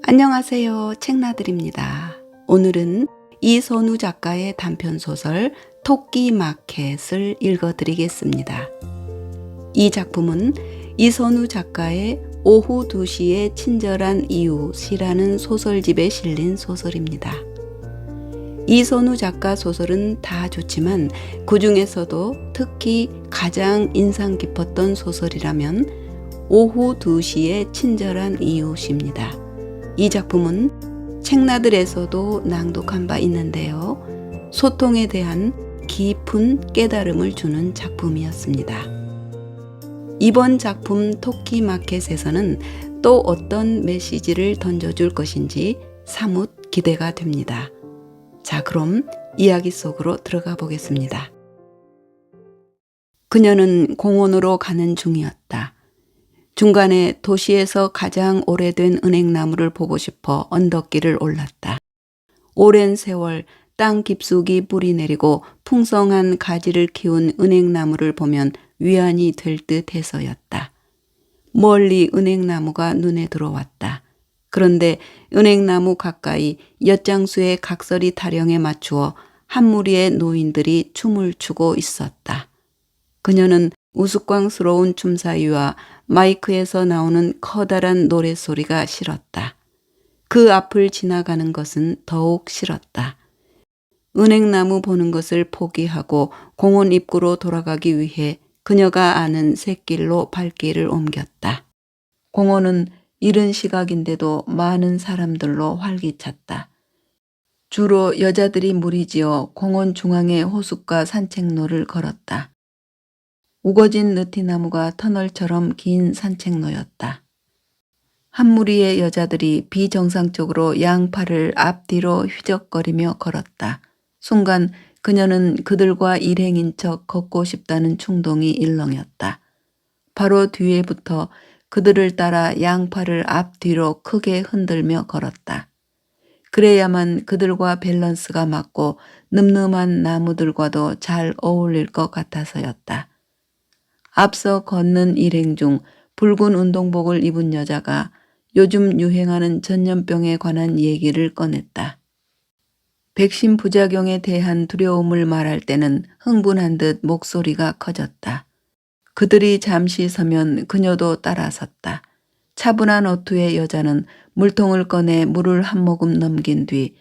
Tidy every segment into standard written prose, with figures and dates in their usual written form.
안녕하세요. 책나들입니다. 오늘은 이선우 작가의 단편소설 토끼마켓을 읽어드리겠습니다. 이 작품은 이선우 작가의 오후 2시에 친절한 이웃이라는 소설집에 실린 소설입니다. 이선우 작가 소설은 다 좋지만 그 중에서도 특히 가장 인상 깊었던 소설이라면 오후 2시에 친절한 이웃입니다. 이 작품은 책나들에서도 낭독한 바 있는데요. 소통에 대한 깊은 깨달음을 주는 작품이었습니다. 이번 작품 토끼마켓에서는 또 어떤 메시지를 던져줄 것인지 사뭇 기대가 됩니다. 자, 그럼 이야기 속으로 들어가 보겠습니다. 그녀는 공원으로 가는 중이었다. 중간에 도시에서 가장 오래된 은행나무를 보고 싶어 언덕길을 올랐다. 오랜 세월 땅 깊숙이 뿌리 내리고 풍성한 가지를 키운 은행나무를 보면 위안이 될 듯 해서였다. 멀리 은행나무가 눈에 들어왔다. 그런데 은행나무 가까이 엿장수의 각설이 타령에 맞추어 한 무리의 노인들이 춤을 추고 있었다. 그녀는 우스꽝스러운 춤사위와 마이크에서 나오는 커다란 노랫소리가 싫었다. 그 앞을 지나가는 것은 더욱 싫었다. 은행나무 보는 것을 포기하고 공원 입구로 돌아가기 위해 그녀가 아는 샛길로 발길을 옮겼다. 공원은 이른 시각인데도 많은 사람들로 활기찼다. 주로 여자들이 무리지어 공원 중앙의 호숫가 산책로를 걸었다. 우거진 느티나무가 터널처럼 긴 산책로였다. 한 무리의 여자들이 비정상적으로 양팔을 앞뒤로 휘적거리며 걸었다. 순간 그녀는 그들과 일행인 척 걷고 싶다는 충동이 일렁였다. 바로 뒤에 붙어 그들을 따라 양팔을 앞뒤로 크게 흔들며 걸었다. 그래야만 그들과 밸런스가 맞고 늠름한 나무들과도 잘 어울릴 것 같아서였다. 앞서 걷는 일행 중 붉은 운동복을 입은 여자가 요즘 유행하는 전염병에 관한 얘기를 꺼냈다. 백신 부작용에 대한 두려움을 말할 때는 흥분한 듯 목소리가 커졌다. 그들이 잠시 서면 그녀도 따라섰다. 차분한 어투의 여자는 물통을 꺼내 물을 한 모금 넘긴 뒤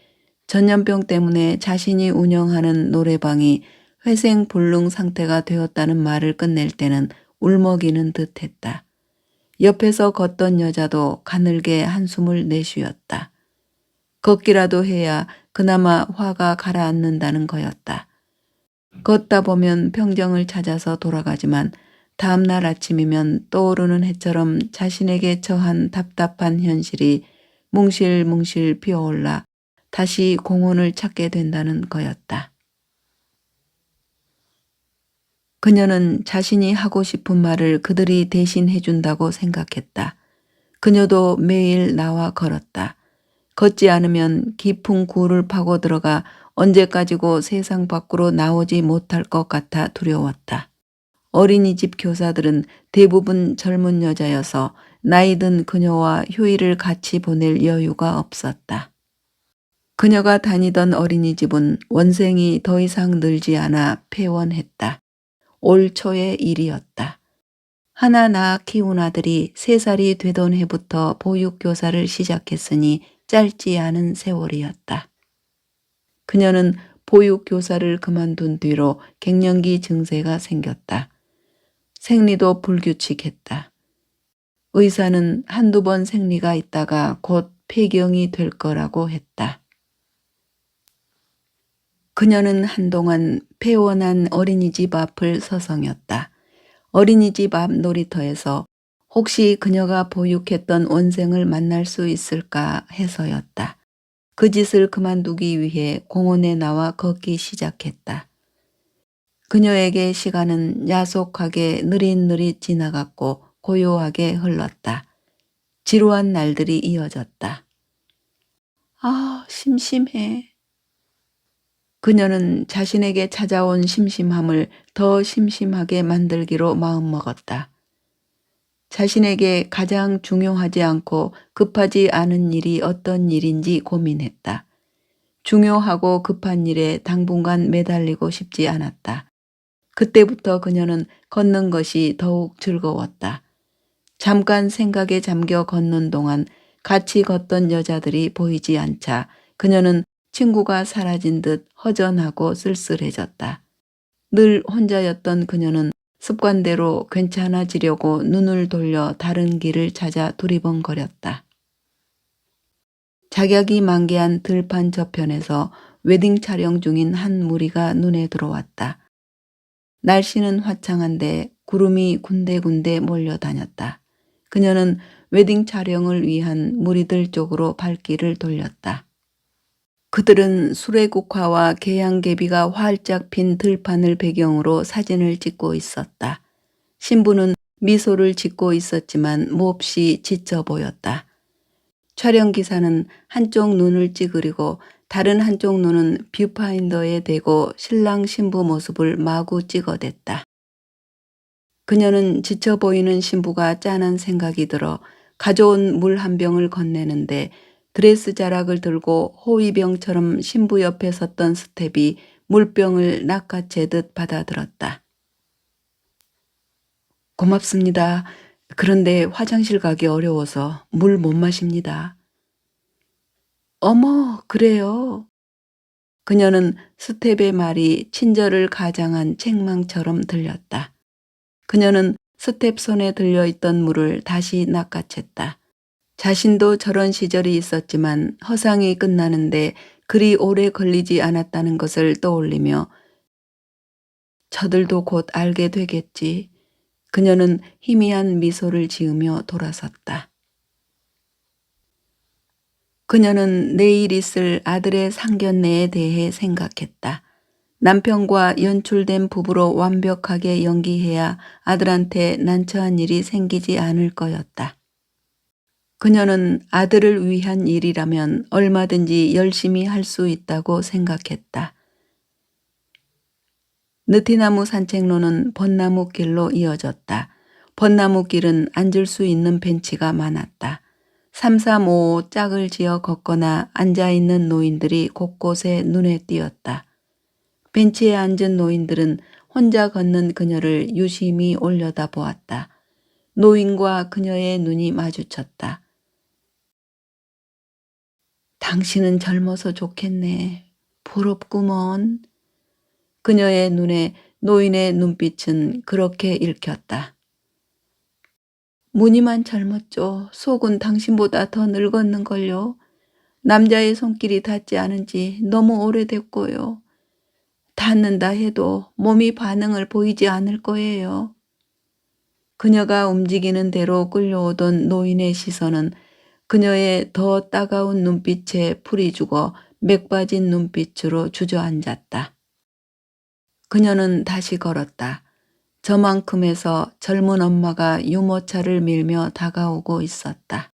전염병 때문에 자신이 운영하는 노래방이 회생불능 상태가 되었다는 말을 끝낼 때는 울먹이는 듯했다. 옆에서 걷던 여자도 가늘게 한숨을 내쉬었다. 걷기라도 해야 그나마 화가 가라앉는다는 거였다. 걷다 보면 평정을 찾아서 돌아가지만 다음 날 아침이면 떠오르는 해처럼 자신에게 처한 답답한 현실이 뭉실뭉실 피어올라 다시 공원을 찾게 된다는 거였다. 그녀는 자신이 하고 싶은 말을 그들이 대신 해준다고 생각했다. 그녀도 매일 나와 걸었다. 걷지 않으면 깊은 굴을 파고 들어가 언제까지고 세상 밖으로 나오지 못할 것 같아 두려웠다. 어린이집 교사들은 대부분 젊은 여자여서 나이 든 그녀와 휴일을 같이 보낼 여유가 없었다. 그녀가 다니던 어린이집은 원생이 더 이상 늘지 않아 폐원했다. 올 초의 일이었다. 하나 낳아 키운 아들이 3살이 되던 해부터 보육교사를 시작했으니 짧지 않은 세월이었다. 그녀는 보육교사를 그만둔 뒤로 갱년기 증세가 생겼다. 생리도 불규칙했다. 의사는 한두 번 생리가 있다가 곧 폐경이 될 거라고 했다. 그녀는 한동안 폐원한 어린이집 앞을 서성였다. 어린이집 앞 놀이터에서 혹시 그녀가 보육했던 원생을 만날 수 있을까 해서였다. 그 짓을 그만두기 위해 공원에 나와 걷기 시작했다. 그녀에게 시간은 야속하게 느릿느릿 지나갔고 고요하게 흘렀다. 지루한 날들이 이어졌다. 아, 심심해. 그녀는 자신에게 찾아온 심심함을 더 심심하게 만들기로 마음먹었다. 자신에게 가장 중요하지 않고 급하지 않은 일이 어떤 일인지 고민했다. 중요하고 급한 일에 당분간 매달리고 싶지 않았다. 그때부터 그녀는 걷는 것이 더욱 즐거웠다. 잠깐 생각에 잠겨 걷는 동안 같이 걷던 여자들이 보이지 않자 그녀는 친구가 사라진 듯 허전하고 쓸쓸해졌다. 늘 혼자였던 그녀는 습관대로 괜찮아지려고 눈을 돌려 다른 길을 찾아 두리번거렸다. 작약이 만개한 들판 저편에서 웨딩 촬영 중인 한 무리가 눈에 들어왔다. 날씨는 화창한데 구름이 군데군데 몰려다녔다. 그녀는 웨딩 촬영을 위한 무리들 쪽으로 발길을 돌렸다. 그들은 수레국화와 계양계비가 활짝 핀 들판을 배경으로 사진을 찍고 있었다. 신부는 미소를 짓고 있었지만 몹시 지쳐 보였다. 촬영 기사는 한쪽 눈을 찌그리고 다른 한쪽 눈은 뷰파인더에 대고 신랑 신부 모습을 마구 찍어댔다. 그녀는 지쳐 보이는 신부가 짠한 생각이 들어 가져온 물 한 병을 건네는데 드레스 자락을 들고 호위병처럼 신부 옆에 섰던 스텝이 물병을 낚아채듯 받아들었다. 고맙습니다. 그런데 화장실 가기 어려워서 물 못 마십니다. 어머, 그래요? 그녀는 스텝의 말이 친절을 가장한 책망처럼 들렸다. 그녀는 스텝 손에 들려있던 물을 다시 낚아챘다. 자신도 저런 시절이 있었지만 허상이 끝나는데 그리 오래 걸리지 않았다는 것을 떠올리며 저들도 곧 알게 되겠지. 그녀는 희미한 미소를 지으며 돌아섰다. 그녀는 내일 있을 아들의 상견례에 대해 생각했다. 남편과 연출된 부부로 완벽하게 연기해야 아들한테 난처한 일이 생기지 않을 거였다. 그녀는 아들을 위한 일이라면 얼마든지 열심히 할 수 있다고 생각했다. 느티나무 산책로는 벚나무길로 이어졌다. 벚나무길은 앉을 수 있는 벤치가 많았다. 3355 짝을 지어 걷거나 앉아있는 노인들이 곳곳에 눈에 띄었다. 벤치에 앉은 노인들은 혼자 걷는 그녀를 유심히 올려다보았다. 노인과 그녀의 눈이 마주쳤다. 당신은 젊어서 좋겠네. 부럽구먼. 그녀의 눈에 노인의 눈빛은 그렇게 읽혔다. 무늬만 젊었죠. 속은 당신보다 더 늙었는걸요. 남자의 손길이 닿지 않은 지 너무 오래됐고요. 닿는다 해도 몸이 반응을 보이지 않을 거예요. 그녀가 움직이는 대로 끌려오던 노인의 시선은 그녀의 더 따가운 눈빛에 풀이 죽어 맥 빠진 눈빛으로 주저앉았다. 그녀는 다시 걸었다. 저만큼에서 젊은 엄마가 유모차를 밀며 다가오고 있었다.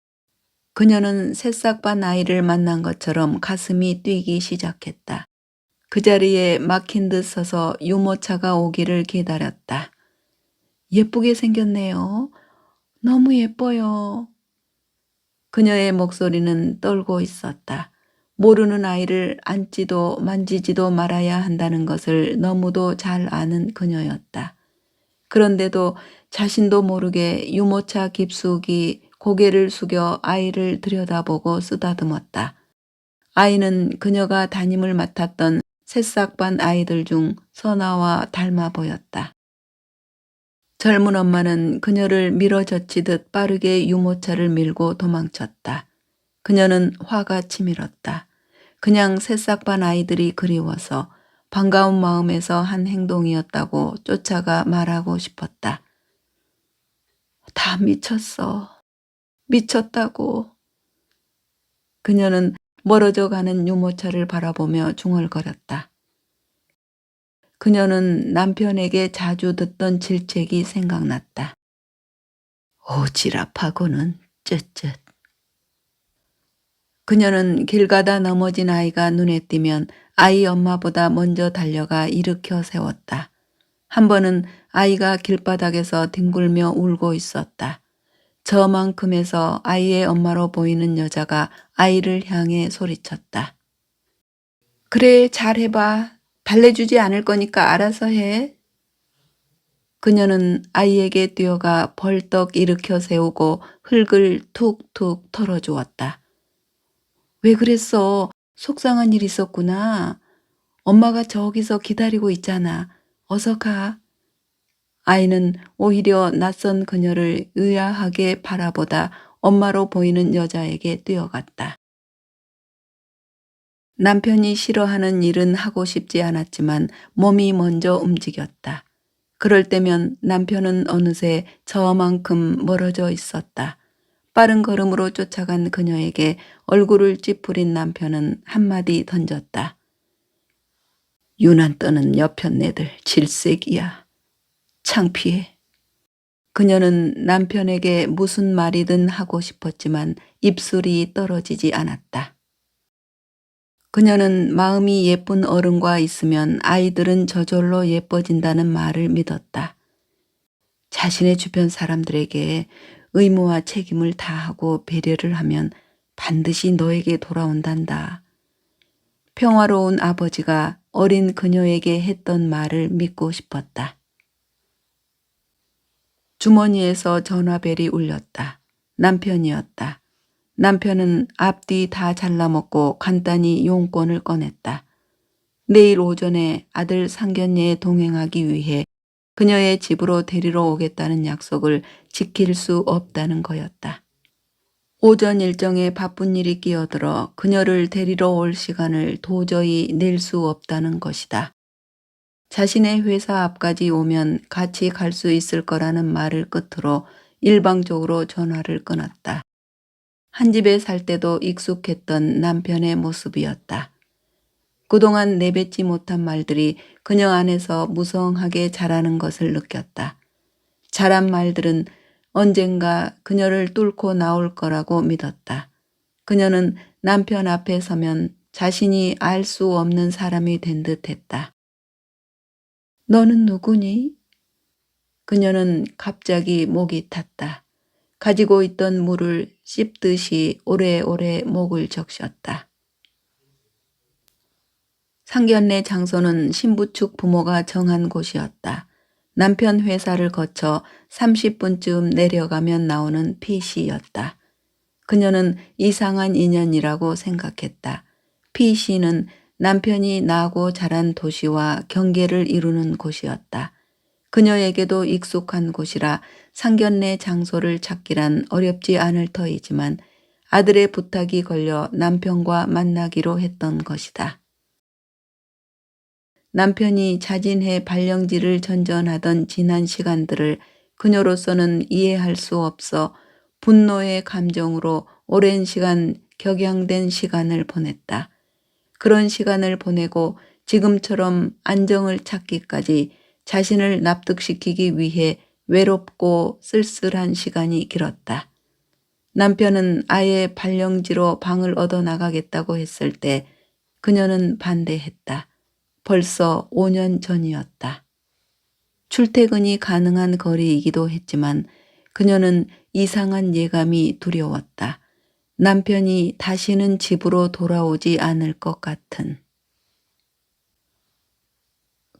그녀는 새싹반 아이를 만난 것처럼 가슴이 뛰기 시작했다. 그 자리에 막힌 듯 서서 유모차가 오기를 기다렸다. 예쁘게 생겼네요. 너무 예뻐요. 그녀의 목소리는 떨고 있었다. 모르는 아이를 앉지도 만지지도 말아야 한다는 것을 너무도 잘 아는 그녀였다. 그런데도 자신도 모르게 유모차 깊숙이 고개를 숙여 아이를 들여다보고 쓰다듬었다. 아이는 그녀가 담임을 맡았던 새싹반 아이들 중 선아와 닮아 보였다. 젊은 엄마는 그녀를 밀어젖히듯 빠르게 유모차를 밀고 도망쳤다. 그녀는 화가 치밀었다. 그냥 새싹반 아이들이 그리워서 반가운 마음에서 한 행동이었다고 쫓아가 말하고 싶었다. 다 미쳤어. 미쳤다고. 그녀는 멀어져 가는 유모차를 바라보며 중얼거렸다. 그녀는 남편에게 자주 듣던 질책이 생각났다. 오지랖하고는 쯧쯧. 그녀는 길 가다 넘어진 아이가 눈에 띄면 아이 엄마보다 먼저 달려가 일으켜 세웠다. 한 번은 아이가 길바닥에서 뒹굴며 울고 있었다. 저만큼에서 아이의 엄마로 보이는 여자가 아이를 향해 소리쳤다. 그래, 잘해봐. 달래주지 않을 거니까 알아서 해. 그녀는 아이에게 뛰어가 벌떡 일으켜 세우고 흙을 툭툭 털어주었다. 왜 그랬어? 속상한 일 있었구나. 엄마가 저기서 기다리고 있잖아. 어서 가. 아이는 오히려 낯선 그녀를 의아하게 바라보다 엄마로 보이는 여자에게 뛰어갔다. 남편이 싫어하는 일은 하고 싶지 않았지만 몸이 먼저 움직였다. 그럴 때면 남편은 어느새 저만큼 멀어져 있었다. 빠른 걸음으로 쫓아간 그녀에게 얼굴을 찌푸린 남편은 한마디 던졌다. 유난 떠는 여편네들 질색이야. 창피해. 그녀는 남편에게 무슨 말이든 하고 싶었지만 입술이 떨어지지 않았다. 그녀는 마음이 예쁜 어른과 있으면 아이들은 저절로 예뻐진다는 말을 믿었다. 자신의 주변 사람들에게 의무와 책임을 다하고 배려를 하면 반드시 너에게 돌아온단다. 평화로운 아버지가 어린 그녀에게 했던 말을 믿고 싶었다. 주머니에서 전화벨이 울렸다. 남편이었다. 남편은 앞뒤 다 잘라먹고 간단히 용건을 꺼냈다. 내일 오전에 아들 상견례에 동행하기 위해 그녀의 집으로 데리러 오겠다는 약속을 지킬 수 없다는 거였다. 오전 일정에 바쁜 일이 끼어들어 그녀를 데리러 올 시간을 도저히 낼 수 없다는 것이다. 자신의 회사 앞까지 오면 같이 갈 수 있을 거라는 말을 끝으로 일방적으로 전화를 끊었다. 한 집에 살 때도 익숙했던 남편의 모습이었다. 그동안 내뱉지 못한 말들이 그녀 안에서 무성하게 자라는 것을 느꼈다. 자란 말들은 언젠가 그녀를 뚫고 나올 거라고 믿었다. 그녀는 남편 앞에 서면 자신이 알 수 없는 사람이 된 듯했다. 너는 누구니? 그녀는 갑자기 목이 탔다. 가지고 있던 물을 씹듯이 오래오래 목을 적셨다. 상견례 장소는 신부 측 부모가 정한 곳이었다. 남편 회사를 거쳐 30분쯤 내려가면 나오는 PC였다. 그녀는 이상한 인연이라고 생각했다. PC는 남편이 나고 자란 도시와 경계를 이루는 곳이었다. 그녀에게도 익숙한 곳이라 상견례 장소를 찾기란 어렵지 않을 터이지만 아들의 부탁이 걸려 남편과 만나기로 했던 것이다. 남편이 자진해 발령지를 전전하던 지난 시간들을 그녀로서는 이해할 수 없어 분노의 감정으로 오랜 시간 격양된 시간을 보냈다. 그런 시간을 보내고 지금처럼 안정을 찾기까지 자신을 납득시키기 위해 외롭고 쓸쓸한 시간이 길었다. 남편은 아예 발령지로 방을 얻어나가겠다고 했을 때 그녀는 반대했다. 벌써 5년 전이었다. 출퇴근이 가능한 거리이기도 했지만 그녀는 이상한 예감이 두려웠다. 남편이 다시는 집으로 돌아오지 않을 것 같은.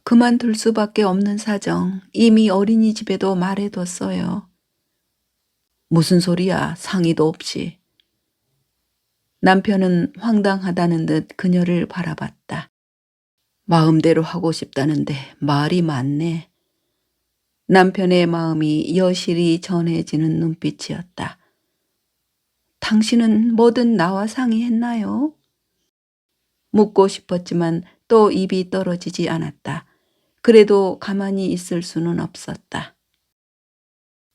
그만둘 수밖에 없는 사정. 이미 어린이집에도 말해뒀어요. 무슨 소리야, 상의도 없이. 남편은 황당하다는 듯 그녀를 바라봤다. 마음대로 하고 싶다는데 말이 많네. 남편의 마음이 여실히 전해지는 눈빛이었다. 당신은 뭐든 나와 상의했나요? 묻고 싶었지만 또 입이 떨어지지 않았다. 그래도 가만히 있을 수는 없었다.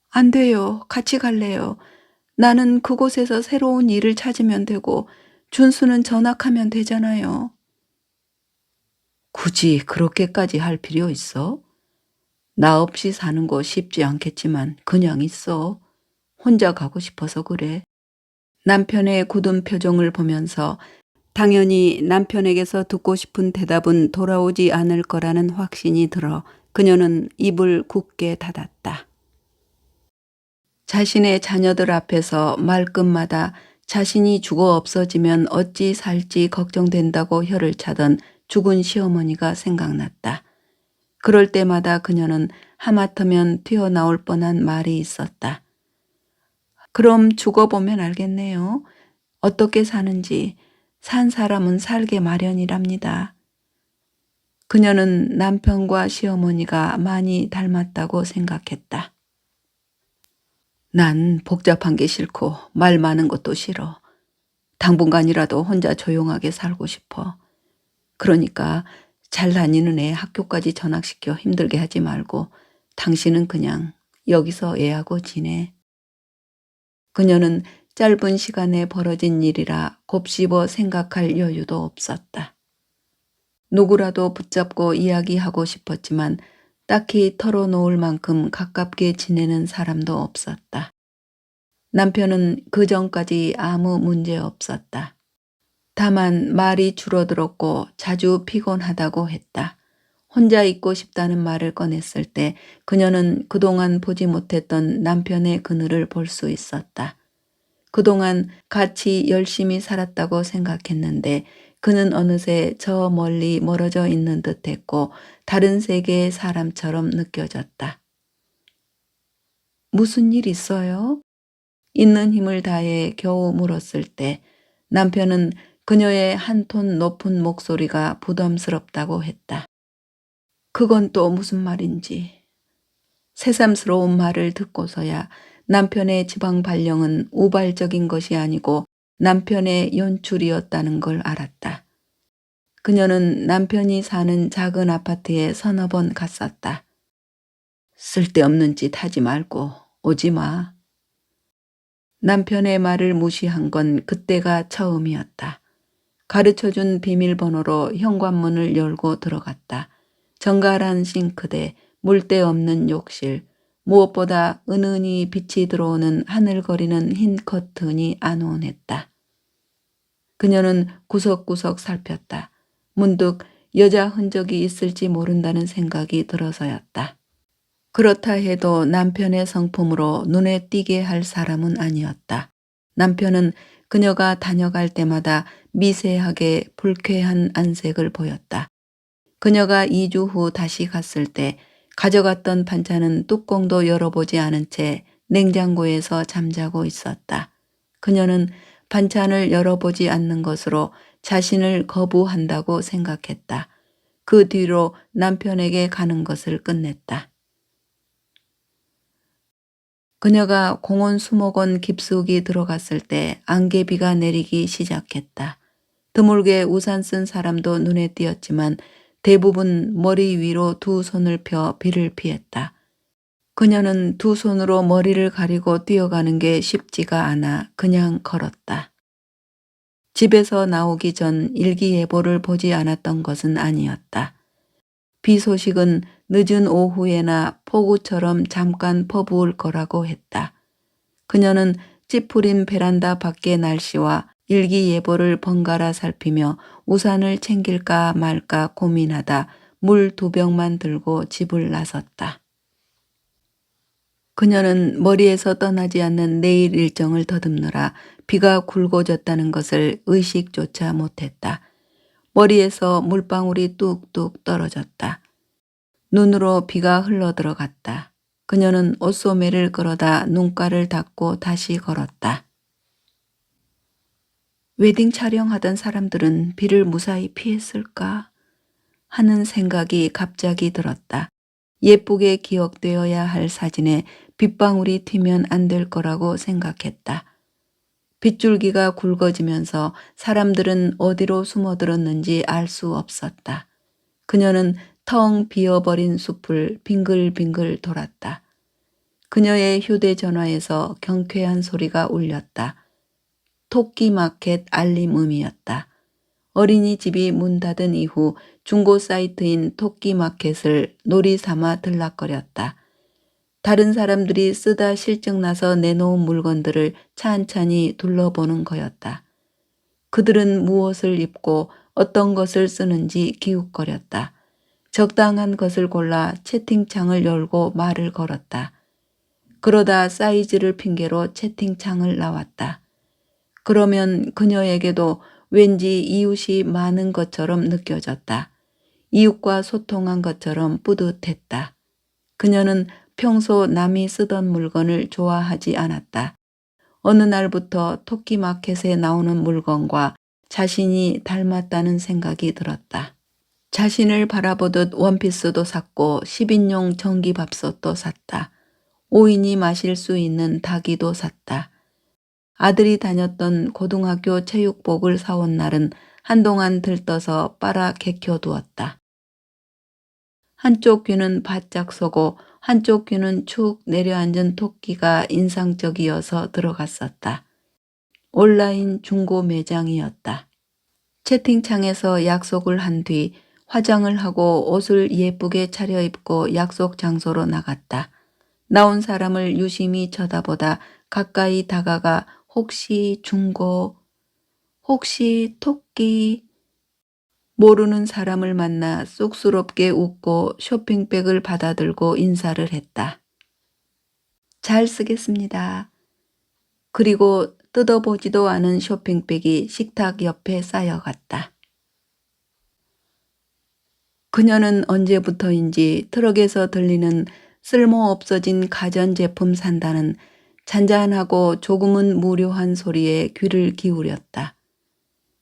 안 돼요. 같이 갈래요. 나는 그곳에서 새로운 일을 찾으면 되고 준수는 전학하면 되잖아요. 굳이 그렇게까지 할 필요 있어? 나 없이 사는 거 쉽지 않겠지만 그냥 있어. 혼자 가고 싶어서 그래. 남편의 굳은 표정을 보면서 당연히 남편에게서 듣고 싶은 대답은 돌아오지 않을 거라는 확신이 들어 그녀는 입을 굳게 닫았다. 자신의 자녀들 앞에서 말끝마다 자신이 죽어 없어지면 어찌 살지 걱정된다고 혀를 차던 죽은 시어머니가 생각났다. 그럴 때마다 그녀는 하마터면 튀어나올 뻔한 말이 있었다. 그럼 죽어보면 알겠네요. 어떻게 사는지. 산 사람은 살게 마련이랍니다. 그녀는 남편과 시어머니가 많이 닮았다고 생각했다. 난 복잡한 게 싫고 말 많은 것도 싫어. 당분간이라도 혼자 조용하게 살고 싶어. 그러니까 잘 다니는 애 학교까지 전학시켜 힘들게 하지 말고 당신은 그냥 여기서 애하고 지내. 그녀는 짧은 시간에 벌어진 일이라 곱씹어 생각할 여유도 없었다. 누구라도 붙잡고 이야기하고 싶었지만 딱히 털어놓을 만큼 가깝게 지내는 사람도 없었다. 남편은 그전까지 아무 문제 없었다. 다만 말이 줄어들었고 자주 피곤하다고 했다. 혼자 있고 싶다는 말을 꺼냈을 때 그녀는 그동안 보지 못했던 남편의 그늘을 볼 수 있었다. 그동안 같이 열심히 살았다고 생각했는데 그는 어느새 저 멀리 멀어져 있는 듯했고 다른 세계의 사람처럼 느껴졌다. 무슨 일 있어요? 있는 힘을 다해 겨우 물었을 때 남편은 그녀의 한 톤 높은 목소리가 부담스럽다고 했다. 그건 또 무슨 말인지. 새삼스러운 말을 듣고서야 남편의 지방 발령은 우발적인 것이 아니고 남편의 연출이었다는 걸 알았다. 그녀는 남편이 사는 작은 아파트에 서너 번 갔었다. 쓸데없는 짓 하지 말고 오지 마. 남편의 말을 무시한 건 그때가 처음이었다. 가르쳐준 비밀번호로 현관문을 열고 들어갔다. 정갈한 싱크대, 물때 없는 욕실, 무엇보다 은은히 빛이 들어오는 하늘거리는 흰 커튼이 안온했다. 그녀는 구석구석 살폈다. 문득 여자 흔적이 있을지 모른다는 생각이 들어서였다. 그렇다 해도 남편의 성품으로 눈에 띄게 할 사람은 아니었다. 남편은 그녀가 다녀갈 때마다 미세하게 불쾌한 안색을 보였다. 그녀가 2주 후 다시 갔을 때 가져갔던 반찬은 뚜껑도 열어보지 않은 채 냉장고에서 잠자고 있었다. 그녀는 반찬을 열어보지 않는 것으로 자신을 거부한다고 생각했다. 그 뒤로 남편에게 가는 것을 끝냈다. 그녀가 공원 수목원 깊숙이 들어갔을 때 안개비가 내리기 시작했다. 드물게 우산 쓴 사람도 눈에 띄었지만 대부분 머리 위로 두 손을 펴 비를 피했다. 그녀는 두 손으로 머리를 가리고 뛰어가는 게 쉽지가 않아 그냥 걸었다. 집에서 나오기 전 일기예보를 보지 않았던 것은 아니었다. 비 소식은 늦은 오후에나 폭우처럼 잠깐 퍼부을 거라고 했다. 그녀는 찌푸린 베란다 밖의 날씨와 일기예보를 번갈아 살피며 우산을 챙길까 말까 고민하다 물 2병만 들고 집을 나섰다. 그녀는 머리에서 떠나지 않는 내일 일정을 더듬느라 비가 굵어졌다는 것을 의식조차 못했다. 머리에서 물방울이 뚝뚝 떨어졌다. 눈으로 비가 흘러들어갔다. 그녀는 옷소매를 끌어다 눈가를 닦고 다시 걸었다. 웨딩 촬영하던 사람들은 비를 무사히 피했을까 하는 생각이 갑자기 들었다. 예쁘게 기억되어야 할 사진에 빗방울이 튀면 안 될 거라고 생각했다. 빗줄기가 굵어지면서 사람들은 어디로 숨어들었는지 알 수 없었다. 그녀는 텅 비어버린 숲을 빙글빙글 돌았다. 그녀의 휴대전화에서 경쾌한 소리가 울렸다. 토끼마켓 알림음이었다. 어린이집이 문 닫은 이후 중고 사이트인 토끼마켓을 놀이 삼아 들락거렸다. 다른 사람들이 쓰다 실증나서 내놓은 물건들을 찬찬히 둘러보는 거였다. 그들은 무엇을 입고 어떤 것을 쓰는지 기웃거렸다. 적당한 것을 골라 채팅창을 열고 말을 걸었다. 그러다 사이즈를 핑계로 채팅창을 나왔다. 그러면 그녀에게도 왠지 이웃이 많은 것처럼 느껴졌다. 이웃과 소통한 것처럼 뿌듯했다. 그녀는 평소 남이 쓰던 물건을 좋아하지 않았다. 어느 날부터 토끼마켓에 나오는 물건과 자신이 닮았다는 생각이 들었다. 자신을 바라보듯 원피스도 샀고 10인용 전기밥솥도 샀다. 5인이 마실 수 있는 닭이도 샀다. 아들이 다녔던 고등학교 체육복을 사온 날은 한동안 들떠서 빨아 개켜두었다. 한쪽 귀는 바짝 서고 한쪽 귀는 축 내려앉은 토끼가 인상적이어서 들어갔었다. 온라인 중고 매장이었다. 채팅창에서 약속을 한 뒤 화장을 하고 옷을 예쁘게 차려입고 약속 장소로 나갔다. 나온 사람을 유심히 쳐다보다 가까이 다가가 혹시 중고, 혹시 토끼, 모르는 사람을 만나 쑥스럽게 웃고 쇼핑백을 받아들고 인사를 했다. 잘 쓰겠습니다. 그리고 뜯어보지도 않은 쇼핑백이 식탁 옆에 쌓여갔다. 그녀는 언제부터인지 트럭에서 들리는 쓸모없어진 가전제품 산다는 잔잔하고 조금은 무료한 소리에 귀를 기울였다.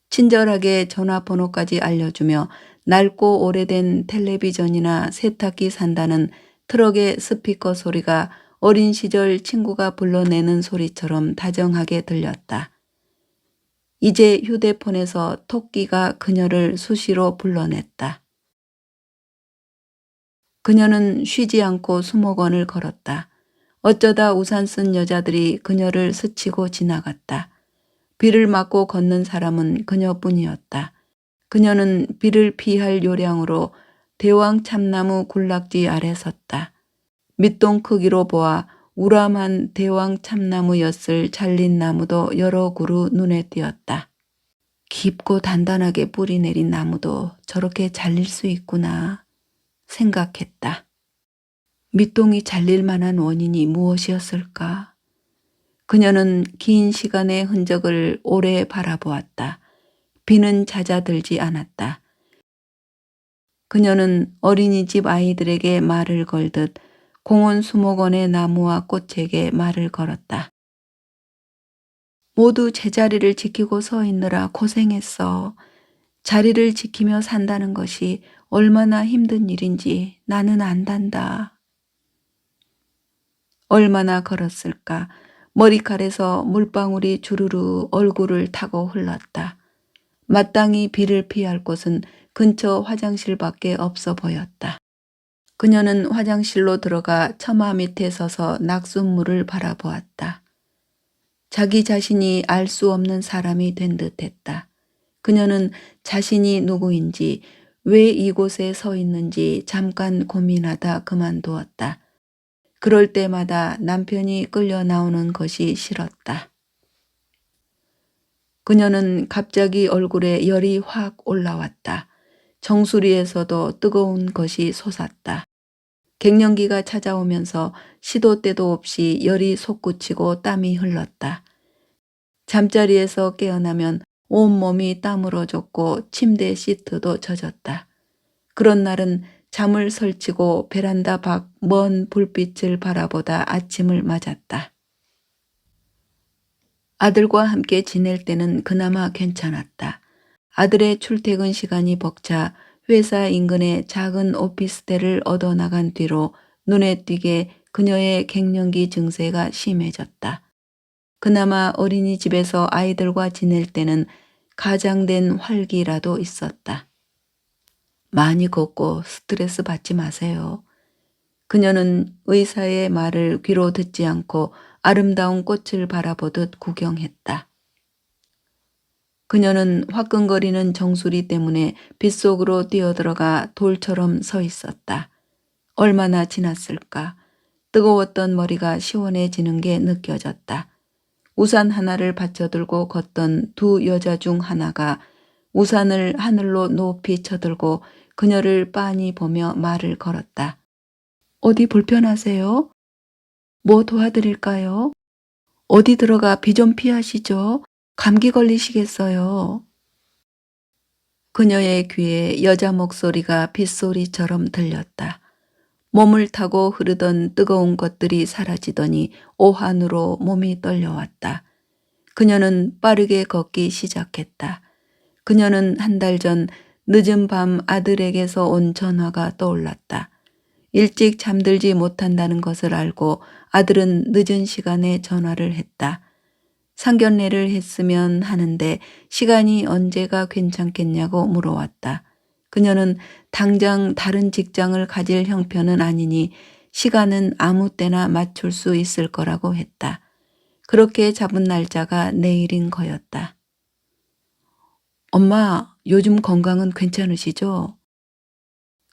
친절하게 전화번호까지 알려주며 낡고 오래된 텔레비전이나 세탁기 산다는 트럭의 스피커 소리가 어린 시절 친구가 불러내는 소리처럼 다정하게 들렸다. 이제 휴대폰에서 토끼가 그녀를 수시로 불러냈다. 그녀는 쉬지 않고 수목원을 걸었다. 어쩌다 우산 쓴 여자들이 그녀를 스치고 지나갔다. 비를 맞고 걷는 사람은 그녀뿐이었다. 그녀는 비를 피할 요량으로 대왕 참나무 군락지 아래 섰다. 밑동 크기로 보아 우람한 대왕 참나무였을 잘린 나무도 여러 그루 눈에 띄었다. 깊고 단단하게 뿌리 내린 나무도 저렇게 잘릴 수 있구나 생각했다. 밑동이 잘릴 만한 원인이 무엇이었을까? 그녀는 긴 시간의 흔적을 오래 바라보았다. 비는 잦아들지 않았다. 그녀는 어린이집 아이들에게 말을 걸듯 공원 수목원의 나무와 꽃에게 말을 걸었다. 모두 제자리를 지키고 서 있느라 고생했어. 자리를 지키며 산다는 것이 얼마나 힘든 일인지 나는 안단다. 얼마나 걸었을까. 머리칼에서 물방울이 주르르 얼굴을 타고 흘렀다. 마땅히 비를 피할 곳은 근처 화장실밖에 없어 보였다. 그녀는 화장실로 들어가 처마 밑에 서서 낙숫물을 바라보았다. 자기 자신이 알 수 없는 사람이 된 듯했다. 그녀는 자신이 누구인지 왜 이곳에 서 있는지 잠깐 고민하다 그만두었다. 그럴 때마다 남편이 끌려 나오는 것이 싫었다. 그녀는 갑자기 얼굴에 열이 확 올라왔다. 정수리에서도 뜨거운 것이 솟았다. 갱년기가 찾아오면서 시도 때도 없이 열이 솟구치고 땀이 흘렀다. 잠자리에서 깨어나면 온몸이 땀으로 젖고 침대 시트도 젖었다. 그런 날은 잠을 설치고 베란다 밖 먼 불빛을 바라보다 아침을 맞았다. 아들과 함께 지낼 때는 그나마 괜찮았다. 아들의 출퇴근 시간이 벅차 회사 인근의 작은 오피스텔을 얻어나간 뒤로 눈에 띄게 그녀의 갱년기 증세가 심해졌다. 그나마 어린이집에서 아이들과 지낼 때는 가장된 활기라도 있었다. 많이 걷고 스트레스 받지 마세요. 그녀는 의사의 말을 귀로 듣지 않고 아름다운 꽃을 바라보듯 구경했다. 그녀는 화끈거리는 정수리 때문에 빗속으로 뛰어들어가 돌처럼 서 있었다. 얼마나 지났을까? 뜨거웠던 머리가 시원해지는 게 느껴졌다. 우산 하나를 받쳐들고 걷던 두 여자 중 하나가 우산을 하늘로 높이 쳐들고 그녀를 빤히 보며 말을 걸었다. 어디 불편하세요? 뭐 도와드릴까요? 어디 들어가 비 좀 피하시죠. 감기 걸리시겠어요. 그녀의 귀에 여자 목소리가 빗소리처럼 들렸다. 몸을 타고 흐르던 뜨거운 것들이 사라지더니 오한으로 몸이 떨려왔다. 그녀는 빠르게 걷기 시작했다. 그녀는 한 달 전 늦은 밤 아들에게서 온 전화가 떠올랐다. 일찍 잠들지 못한다는 것을 알고 아들은 늦은 시간에 전화를 했다. 상견례를 했으면 하는데 시간이 언제가 괜찮겠냐고 물어왔다. 그녀는 당장 다른 직장을 가질 형편은 아니니 시간은 아무 때나 맞출 수 있을 거라고 했다. 그렇게 잡은 날짜가 내일인 거였다. 엄마, 요즘 건강은 괜찮으시죠?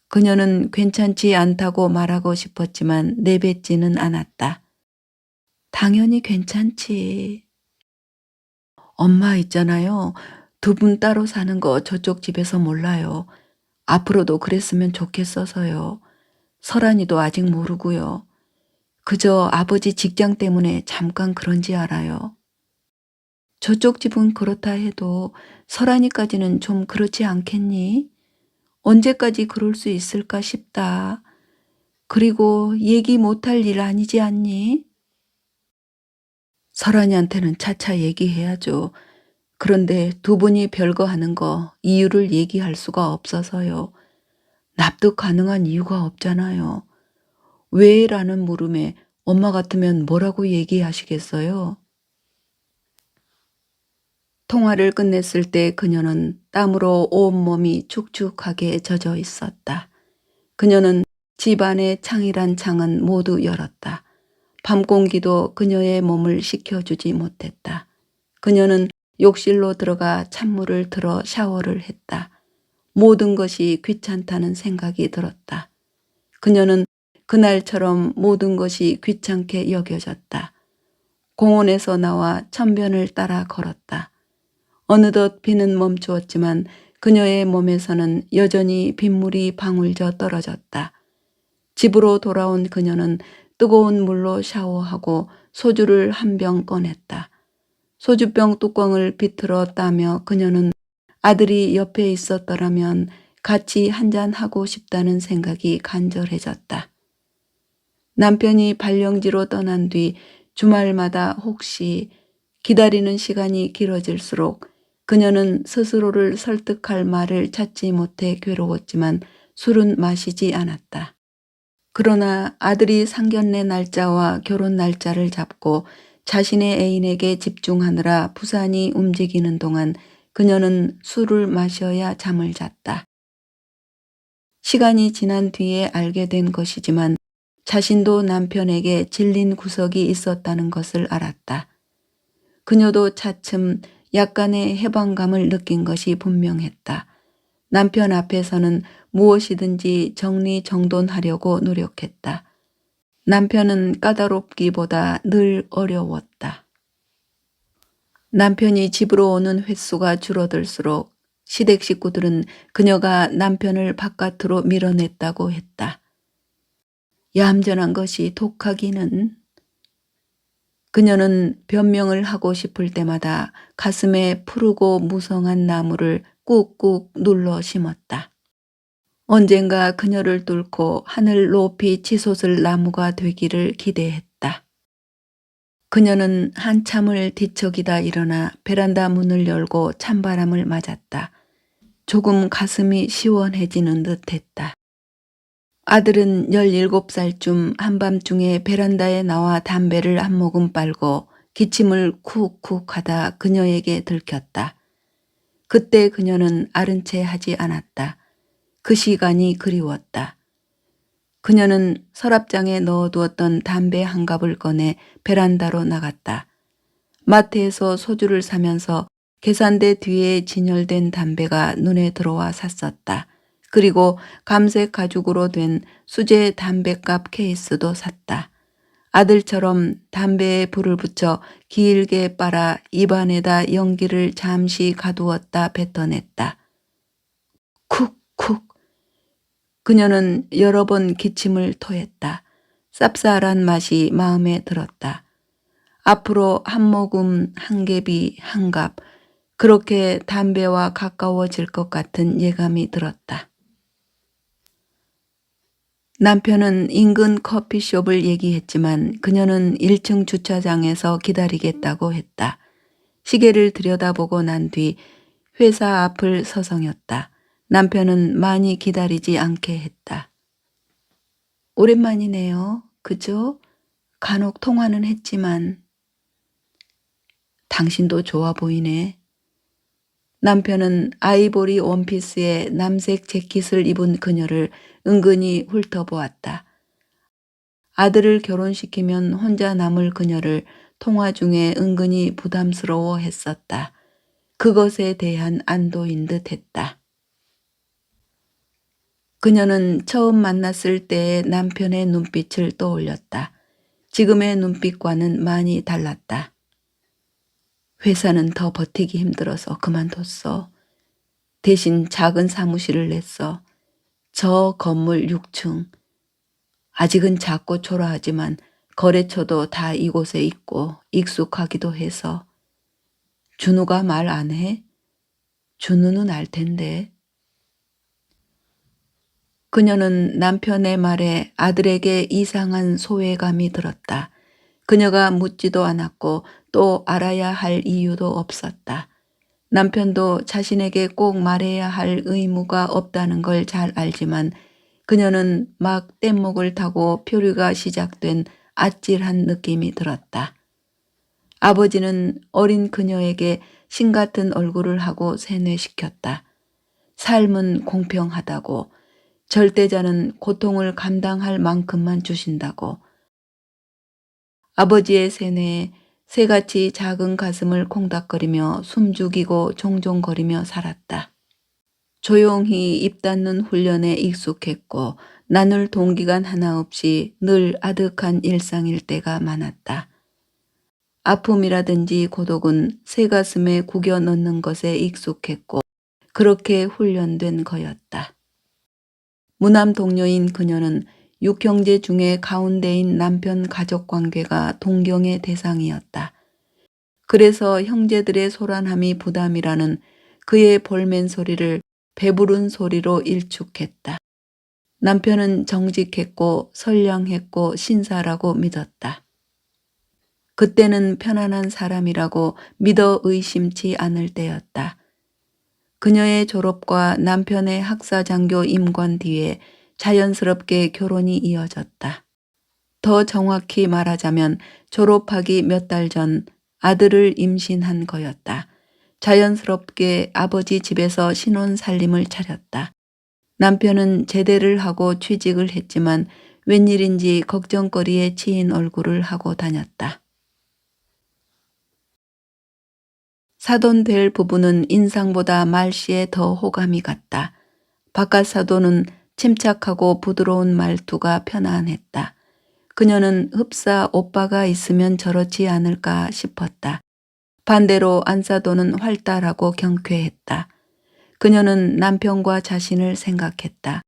그녀는 괜찮지 않다고 말하고 싶었지만 내뱉지는 않았다. 당연히 괜찮지. 엄마 있잖아요. 두 분 따로 사는 거 저쪽 집에서 몰라요. 앞으로도 그랬으면 좋겠어서요. 설한이도 아직 모르고요. 그저 아버지 직장 때문에 잠깐 그런지 알아요. 저쪽 집은 그렇다 해도 설한이까지는 좀 그렇지 않겠니? 언제까지 그럴 수 있을까 싶다. 그리고 얘기 못할 일 아니지 않니? 설한이한테는 차차 얘기해야죠. 그런데 두 분이 별거 하는 거 이유를 얘기할 수가 없어서요. 납득 가능한 이유가 없잖아요. 왜라는 물음에 엄마 같으면 뭐라고 얘기하시겠어요? 통화를 끝냈을 때 그녀는 땀으로 온몸이 축축하게 젖어 있었다. 그녀는 집안의 창이란 창은 모두 열었다. 밤 공기도 그녀의 몸을 식혀주지 못했다. 그녀는 욕실로 들어가 찬물을 틀어 샤워를 했다. 모든 것이 귀찮다는 생각이 들었다. 그녀는 그날처럼 모든 것이 귀찮게 여겨졌다. 공원에서 나와 천변을 따라 걸었다. 어느덧 비는 멈추었지만 그녀의 몸에서는 여전히 빗물이 방울져 떨어졌다. 집으로 돌아온 그녀는 뜨거운 물로 샤워하고 소주를 한 병 꺼냈다. 소주병 뚜껑을 비틀어 따며 그녀는 아들이 옆에 있었더라면 같이 한잔하고 싶다는 생각이 간절해졌다. 남편이 발령지로 떠난 뒤 주말마다 혹시 기다리는 시간이 길어질수록 그녀는 스스로를 설득할 말을 찾지 못해 괴로웠지만 술은 마시지 않았다. 그러나 아들이 상견례 날짜와 결혼 날짜를 잡고 자신의 애인에게 집중하느라 부산이 움직이는 동안 그녀는 술을 마셔야 잠을 잤다. 시간이 지난 뒤에 알게 된 것이지만 자신도 남편에게 질린 구석이 있었다는 것을 알았다. 그녀도 차츰 약간의 해방감을 느낀 것이 분명했다. 남편 앞에서는 무엇이든지 정리정돈하려고 노력했다. 남편은 까다롭기보다 늘 어려웠다. 남편이 집으로 오는 횟수가 줄어들수록 시댁 식구들은 그녀가 남편을 바깥으로 밀어냈다고 했다. 얌전한 것이 독하기는. 그녀는 변명을 하고 싶을 때마다 가슴에 푸르고 무성한 나무를 꾹꾹 눌러 심었다. 언젠가 그녀를 뚫고 하늘 높이 치솟을 나무가 되기를 기대했다. 그녀는 한참을 뒤척이다 일어나 베란다 문을 열고 찬바람을 맞았다. 조금 가슴이 시원해지는 듯했다. 아들은 17살쯤 한밤중에 베란다에 나와 담배를 한 모금 빨고 기침을 쿡쿡 하다 그녀에게 들켰다. 그때 그녀는 아른 채 하지 않았다. 그 시간이 그리웠다. 그녀는 서랍장에 넣어두었던 담배 한 갑을 꺼내 베란다로 나갔다. 마트에서 소주를 사면서 계산대 뒤에 진열된 담배가 눈에 들어와 샀었다. 그리고 감색 가죽으로 된 수제 담뱃갑 케이스도 샀다. 아들처럼 담배에 불을 붙여 길게 빨아 입안에다 연기를 잠시 가두었다 뱉어냈다. 쿡쿡. 그녀는 여러 번 기침을 토했다. 쌉쌀한 맛이 마음에 들었다. 앞으로 한 모금, 한 갭이 한 갑, 그렇게 담배와 가까워질 것 같은 예감이 들었다. 남편은 인근 커피숍을 얘기했지만 그녀는 1층 주차장에서 기다리겠다고 했다. 시계를 들여다보고 난 뒤 회사 앞을 서성였다. 남편은 많이 기다리지 않게 했다. 오랜만이네요. 그죠? 간혹 통화는 했지만 당신도 좋아 보이네. 남편은 아이보리 원피스에 남색 재킷을 입은 그녀를 은근히 훑어보았다. 아들을 결혼시키면 혼자 남을 그녀를 통화 중에 은근히 부담스러워 했었다. 그것에 대한 안도인 듯 했다. 그녀는 처음 만났을 때의 남편의 눈빛을 떠올렸다. 지금의 눈빛과는 많이 달랐다. 회사는 더 버티기 힘들어서 그만뒀어. 대신 작은 사무실을 냈어. 저 건물 6층. 아직은 작고 초라하지만 거래처도 다 이곳에 있고 익숙하기도 해서. 준우가 말 안 해? 준우는 알 텐데. 그녀는 남편의 말에 아들에게 이상한 소외감이 들었다. 그녀가 묻지도 않았고 또 알아야 할 이유도 없었다. 남편도 자신에게 꼭 말해야 할 의무가 없다는 걸 잘 알지만 그녀는 막 뗏목을 타고 표류가 시작된 아찔한 느낌이 들었다. 아버지는 어린 그녀에게 신 같은 얼굴을 하고 세뇌시켰다. 삶은 공평하다고, 절대자는 고통을 감당할 만큼만 주신다고. 아버지의 세뇌에 새같이 작은 가슴을 콩닥거리며 숨죽이고 종종거리며 살았다. 조용히 입 닫는 훈련에 익숙했고 나눌 동기간 하나 없이 늘 아득한 일상일 때가 많았다. 아픔이라든지 고독은 새 가슴에 구겨 넣는 것에 익숙했고 그렇게 훈련된 거였다. 무남 동료인 그녀는 6형제 중에 가운데인 남편 가족관계가 동경의 대상이었다. 그래서 형제들의 소란함이 부담이라는 그의 볼멘 소리를 배부른 소리로 일축했다. 남편은 정직했고 선량했고 신사라고 믿었다. 그때는 편안한 사람이라고 믿어 의심치 않을 때였다. 그녀의 졸업과 남편의 학사장교 임관 뒤에 자연스럽게 결혼이 이어졌다. 더 정확히 말하자면 졸업하기 몇 달 전 아들을 임신한 거였다. 자연스럽게 아버지 집에서 신혼 살림을 차렸다. 남편은 제대를 하고 취직을 했지만 웬일인지 걱정거리에 치인 얼굴을 하고 다녔다. 사돈 될 부부는 인상보다 말씨에 더 호감이 갔다. 바깥 사돈은 침착하고 부드러운 말투가 편안했다. 그녀는 흡사 오빠가 있으면 저렇지 않을까 싶었다. 반대로 안사돈은 활달하고 경쾌했다. 그녀는 남편과 자신을 생각했다.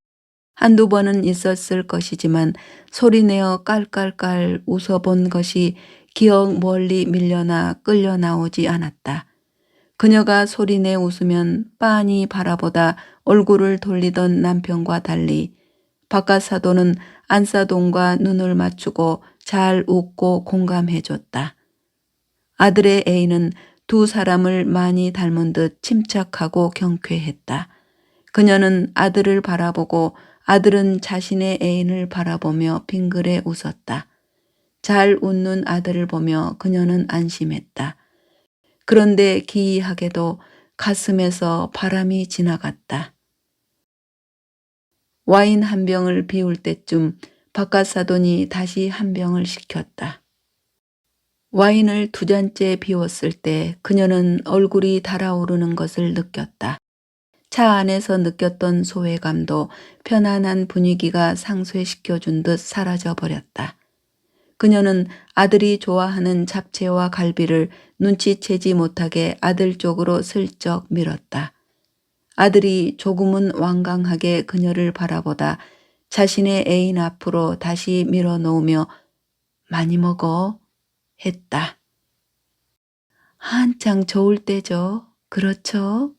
한두 번은 있었을 것이지만 소리내어 깔깔깔 웃어본 것이 기억 멀리 밀려나 끌려 나오지 않았다. 그녀가 소리내 웃으면 빤히 바라보다 얼굴을 돌리던 남편과 달리 바깥 사돈은 안사돈과 눈을 맞추고 잘 웃고 공감해줬다. 아들의 애인은 두 사람을 많이 닮은 듯 침착하고 경쾌했다. 그녀는 아들을 바라보고 아들은 자신의 애인을 바라보며 빙그레 웃었다. 잘 웃는 아들을 보며 그녀는 안심했다. 그런데 기이하게도 가슴에서 바람이 지나갔다. 와인 한 병을 비울 때쯤 바깥 사돈이 다시 한 병을 시켰다. 와인을 두 잔째 비웠을 때 그녀는 얼굴이 달아오르는 것을 느꼈다. 차 안에서 느꼈던 소외감도 편안한 분위기가 상쇄시켜준 듯 사라져버렸다. 그녀는 아들이 좋아하는 잡채와 갈비를 눈치채지 못하게 아들 쪽으로 슬쩍 밀었다. 아들이 조금은 완강하게 그녀를 바라보다 자신의 애인 앞으로 다시 밀어놓으며 많이 먹어 했다. 한창 좋을 때죠. 그렇죠?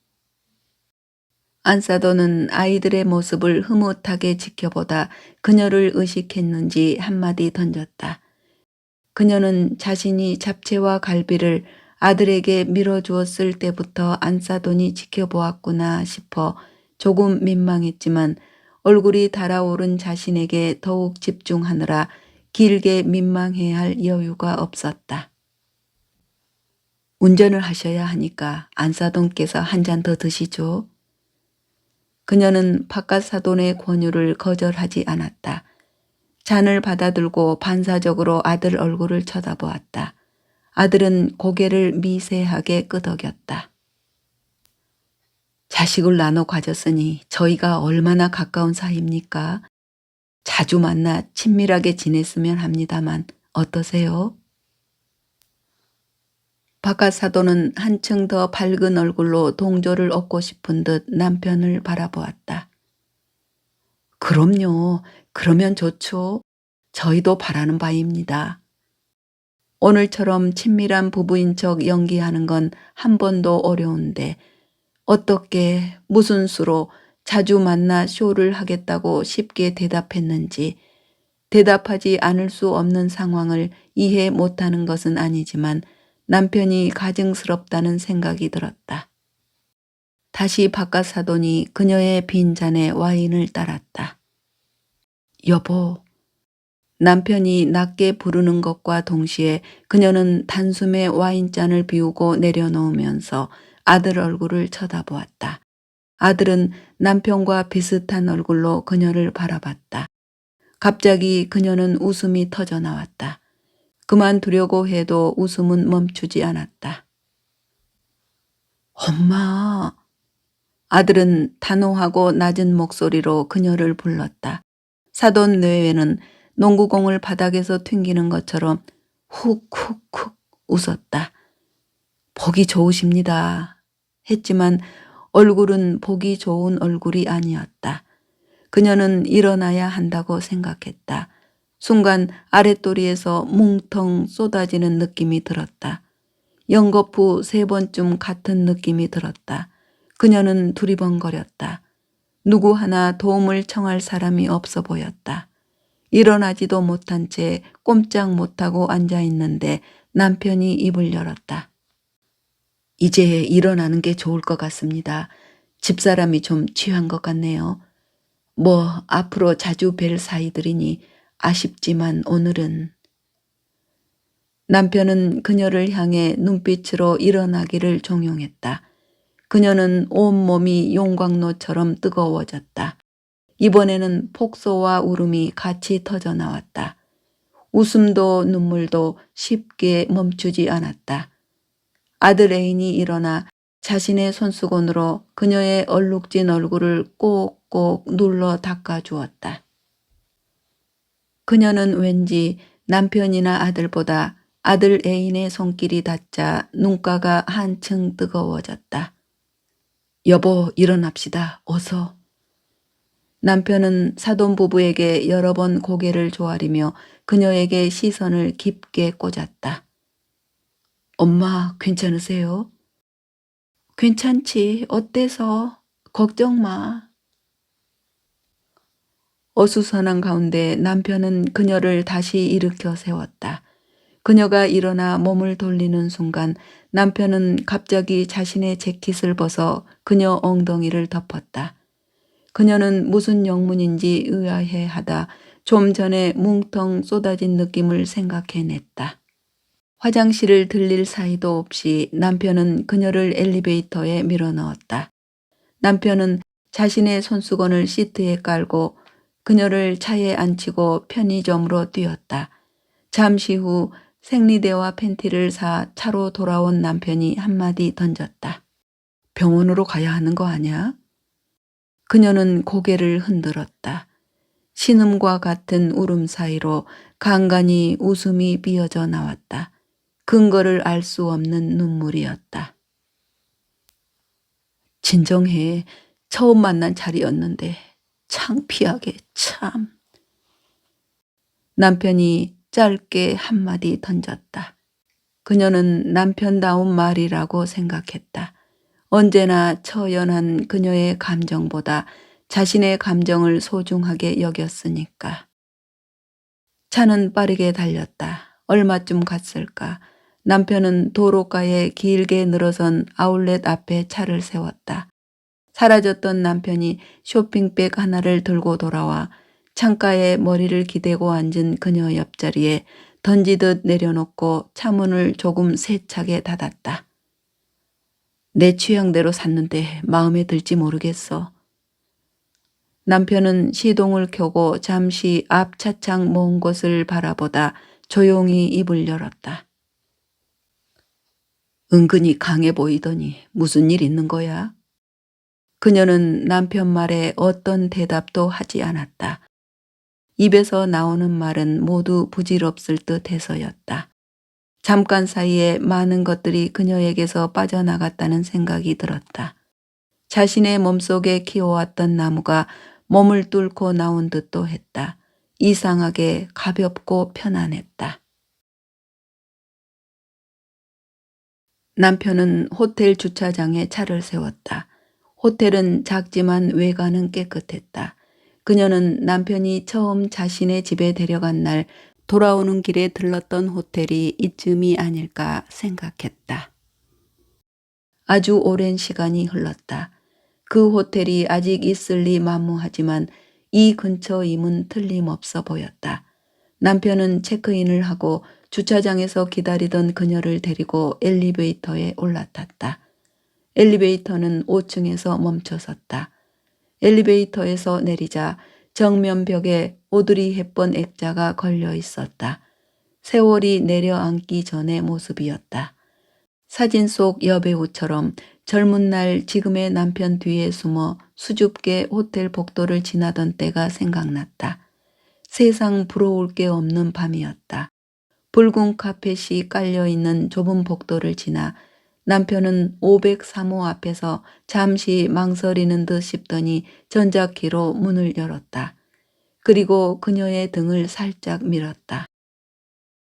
안사도는 아이들의 모습을 흐뭇하게 지켜보다 그녀를 의식했는지 한마디 던졌다. 그녀는 자신이 잡채와 갈비를 아들에게 밀어주었을 때부터 안사돈이 지켜보았구나 싶어 조금 민망했지만 얼굴이 달아오른 자신에게 더욱 집중하느라 길게 민망해야 할 여유가 없었다. 운전을 하셔야 하니까 안사돈께서 한 잔 더 드시죠. 그녀는 바깥 사돈의 권유를 거절하지 않았다. 잔을 받아들고 반사적으로 아들 얼굴을 쳐다보았다. 아들은 고개를 미세하게 끄덕였다. 자식을 나눠 가졌으니 저희가 얼마나 가까운 사이입니까? 자주 만나 친밀하게 지냈으면 합니다만 어떠세요? 바깥 사돈은 한층 더 밝은 얼굴로 동조를 얻고 싶은 듯 남편을 바라보았다. 그럼요. 그러면 좋죠. 저희도 바라는 바입니다. 오늘처럼 친밀한 부부인 척 연기하는 건 한 번도 어려운데 어떻게 무슨 수로 자주 만나 쇼를 하겠다고 쉽게 대답했는지 대답하지 않을 수 없는 상황을 이해 못하는 것은 아니지만 남편이 가증스럽다는 생각이 들었다. 다시 바깥 사돈이 그녀의 빈 잔에 와인을 따랐다. 여보. 남편이 낮게 부르는 것과 동시에 그녀는 단숨에 와인잔을 비우고 내려놓으면서 아들 얼굴을 쳐다보았다. 아들은 남편과 비슷한 얼굴로 그녀를 바라봤다. 갑자기 그녀는 웃음이 터져 나왔다. 그만두려고 해도 웃음은 멈추지 않았다. 엄마. 아들은 단호하고 낮은 목소리로 그녀를 불렀다. 사돈 뇌에는 농구공을 바닥에서 튕기는 것처럼 훅훅훅 웃었다. 보기 좋으십니다. 했지만 얼굴은 보기 좋은 얼굴이 아니었다. 그녀는 일어나야 한다고 생각했다. 순간 아랫도리에서 뭉텅 쏟아지는 느낌이 들었다. 연거푸 3번쯤 같은 느낌이 들었다. 그녀는 두리번거렸다. 누구 하나 도움을 청할 사람이 없어 보였다. 일어나지도 못한 채 꼼짝 못하고 앉아있는데 남편이 입을 열었다. 이제 일어나는 게 좋을 것 같습니다. 집사람이 좀 취한 것 같네요. 뭐 앞으로 자주 뵐 사이들이니 아쉽지만 오늘은. 남편은 그녀를 향해 눈빛으로 일어나기를 종용했다. 그녀는 온몸이 용광로처럼 뜨거워졌다. 이번에는 폭소와 울음이 같이 터져 나왔다. 웃음도 눈물도 쉽게 멈추지 않았다. 아들 애인이 일어나 자신의 손수건으로 그녀의 얼룩진 얼굴을 꼭꼭 눌러 닦아주었다. 그녀는 왠지 남편이나 아들보다 아들 애인의 손길이 닿자 눈가가 한층 뜨거워졌다. 여보, 일어납시다. 어서. 남편은 사돈 부부에게 여러 번 고개를 조아리며 그녀에게 시선을 깊게 꽂았다. 엄마, 괜찮으세요? 괜찮지. 어때서? 걱정 마. 어수선한 가운데 남편은 그녀를 다시 일으켜 세웠다. 그녀가 일어나 몸을 돌리는 순간 남편은 갑자기 자신의 재킷을 벗어 그녀 엉덩이를 덮었다. 그녀는 무슨 영문인지 의아해하다 좀 전에 뭉텅 쏟아진 느낌을 생각해냈다. 화장실을 들릴 사이도 없이 남편은 그녀를 엘리베이터에 밀어넣었다. 남편은 자신의 손수건을 시트에 깔고 그녀를 차에 앉히고 편의점으로 뛰었다. 잠시 후 생리대와 팬티를 사 차로 돌아온 남편이 한마디 던졌다. 병원으로 가야 하는 거 아냐? 그녀는 고개를 흔들었다. 신음과 같은 울음 사이로 간간히 웃음이 비어져 나왔다. 근거를 알 수 없는 눈물이었다. 진정해. 처음 만난 자리였는데 창피하게 참. 남편이 짧게 한마디 던졌다. 그녀는 남편다운 말이라고 생각했다. 언제나 처연한 그녀의 감정보다 자신의 감정을 소중하게 여겼으니까. 차는 빠르게 달렸다. 얼마쯤 갔을까? 남편은 도로가에 길게 늘어선 아울렛 앞에 차를 세웠다. 사라졌던 남편이 쇼핑백 하나를 들고 돌아와 창가에 머리를 기대고 앉은 그녀 옆자리에 던지듯 내려놓고 차문을 조금 세차게 닫았다. 내 취향대로 샀는데 마음에 들지 모르겠어. 남편은 시동을 켜고 잠시 앞 차창 먼 곳을 바라보다 조용히 입을 열었다. 은근히 강해 보이더니 무슨 일 있는 거야? 그녀는 남편 말에 어떤 대답도 하지 않았다. 입에서 나오는 말은 모두 부질없을 듯 해서였다. 잠깐 사이에 많은 것들이 그녀에게서 빠져나갔다는 생각이 들었다. 자신의 몸속에 키워왔던 나무가 몸을 뚫고 나온 듯도 했다. 이상하게 가볍고 편안했다. 남편은 호텔 주차장에 차를 세웠다. 호텔은 작지만 외관은 깨끗했다. 그녀는 남편이 처음 자신의 집에 데려간 날 돌아오는 길에 들렀던 호텔이 이쯤이 아닐까 생각했다. 아주 오랜 시간이 흘렀다. 그 호텔이 아직 있을리 만무하지만 이 근처임은 틀림없어 보였다. 남편은 체크인을 하고 주차장에서 기다리던 그녀를 데리고 엘리베이터에 올라탔다. 엘리베이터는 5층에서 멈춰섰다. 엘리베이터에서 내리자 정면 벽에 오드리 헵번 액자가 걸려 있었다. 세월이 내려앉기 전의 모습이었다. 사진 속 여배우처럼 젊은 날 지금의 남편 뒤에 숨어 수줍게 호텔 복도를 지나던 때가 생각났다. 세상 부러울 게 없는 밤이었다. 붉은 카펫이 깔려있는 좁은 복도를 지나 남편은 503호 앞에서 잠시 망설이는 듯 싶더니 전자키로 문을 열었다. 그리고 그녀의 등을 살짝 밀었다.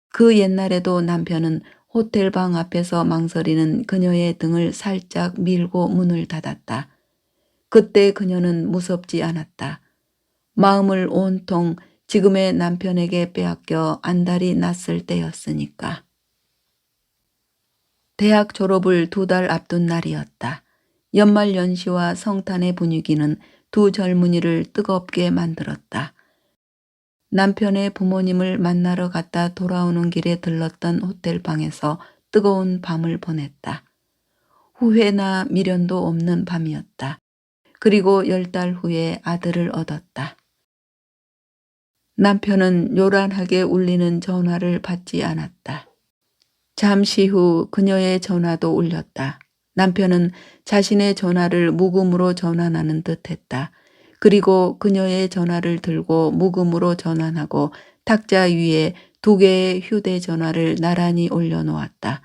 그 옛날에도 남편은 호텔 방 앞에서 망설이는 그녀의 등을 살짝 밀고 문을 닫았다. 그때 그녀는 무섭지 않았다. 마음을 온통 지금의 남편에게 빼앗겨 안달이 났을 때였으니까. 대학 졸업을 2달 앞둔 날이었다. 연말 연시와 성탄의 분위기는 두 젊은이를 뜨겁게 만들었다. 남편의 부모님을 만나러 갔다 돌아오는 길에 들렀던 호텔방에서 뜨거운 밤을 보냈다. 후회나 미련도 없는 밤이었다. 그리고 10달 후에 아들을 얻었다. 남편은 요란하게 울리는 전화를 받지 않았다. 잠시 후 그녀의 전화도 울렸다. 남편은 자신의 전화를 묵음으로 전환하는 듯 했다. 그리고 그녀의 전화를 들고 묵음으로 전환하고 탁자 위에 2개의 휴대전화를 나란히 올려놓았다.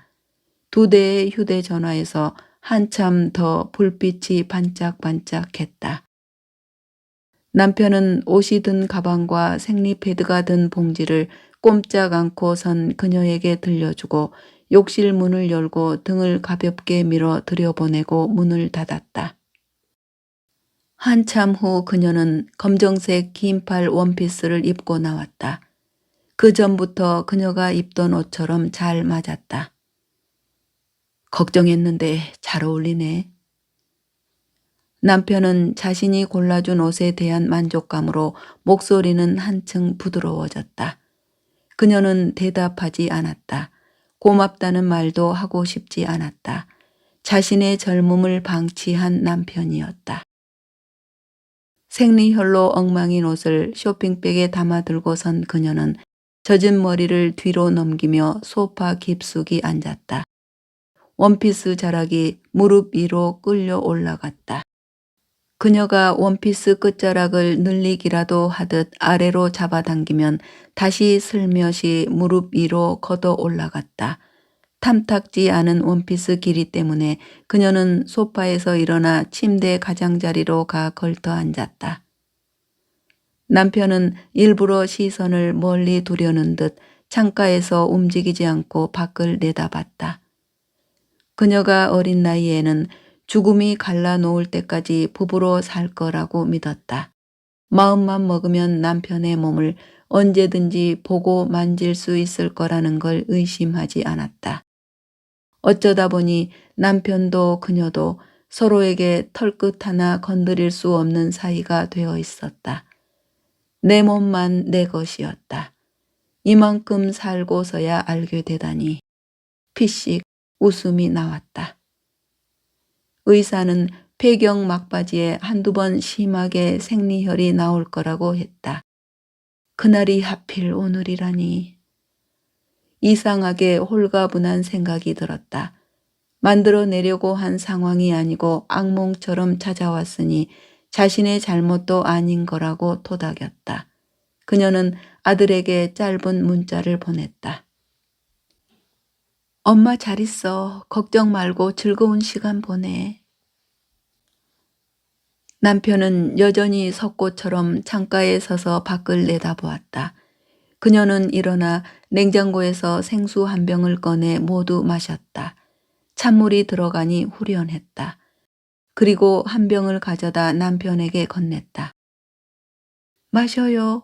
2대의 휴대전화에서 한참 더 불빛이 반짝반짝했다. 남편은 옷이 든 가방과 생리패드가 든 봉지를 꼼짝 않고 선 그녀에게 들려주고 욕실 문을 열고 등을 가볍게 밀어 들여보내고 문을 닫았다. 한참 후 그녀는 검정색 긴팔 원피스를 입고 나왔다. 그 전부터 그녀가 입던 옷처럼 잘 맞았다. 걱정했는데 잘 어울리네. 남편은 자신이 골라준 옷에 대한 만족감으로 목소리는 한층 부드러워졌다. 그녀는 대답하지 않았다. 고맙다는 말도 하고 싶지 않았다. 자신의 젊음을 방치한 남편이었다. 생리혈로 엉망인 옷을 쇼핑백에 담아 들고 선 그녀는 젖은 머리를 뒤로 넘기며 소파 깊숙이 앉았다. 원피스 자락이 무릎 위로 끌려 올라갔다. 그녀가 원피스 끝자락을 늘리기라도 하듯 아래로 잡아당기면 다시 슬며시 무릎 위로 걷어 올라갔다. 탐탁지 않은 원피스 길이 때문에 그녀는 소파에서 일어나 침대 가장자리로 가 걸터 앉았다. 남편은 일부러 시선을 멀리 두려는 듯 창가에서 움직이지 않고 밖을 내다봤다. 그녀가 어린 나이에는 죽음이 갈라놓을 때까지 부부로 살 거라고 믿었다. 마음만 먹으면 남편의 몸을 언제든지 보고 만질 수 있을 거라는 걸 의심하지 않았다. 어쩌다 보니 남편도 그녀도 서로에게 털끝 하나 건드릴 수 없는 사이가 되어 있었다. 내 몸만 내 것이었다. 이만큼 살고서야 알게 되다니. 피식 웃음이 나왔다. 의사는 폐경 막바지에 한두 번 심하게 생리혈이 나올 거라고 했다. 그날이 하필 오늘이라니. 이상하게 홀가분한 생각이 들었다. 만들어내려고 한 상황이 아니고 악몽처럼 찾아왔으니 자신의 잘못도 아닌 거라고 토닥였다. 그녀는 아들에게 짧은 문자를 보냈다. 엄마 잘 있어. 걱정 말고 즐거운 시간 보내. 남편은 여전히 석고처럼 창가에 서서 밖을 내다보았다. 그녀는 일어나 냉장고에서 생수 한 병을 꺼내 모두 마셨다. 찬물이 들어가니 후련했다. 그리고 한 병을 가져다 남편에게 건넸다. 마셔요.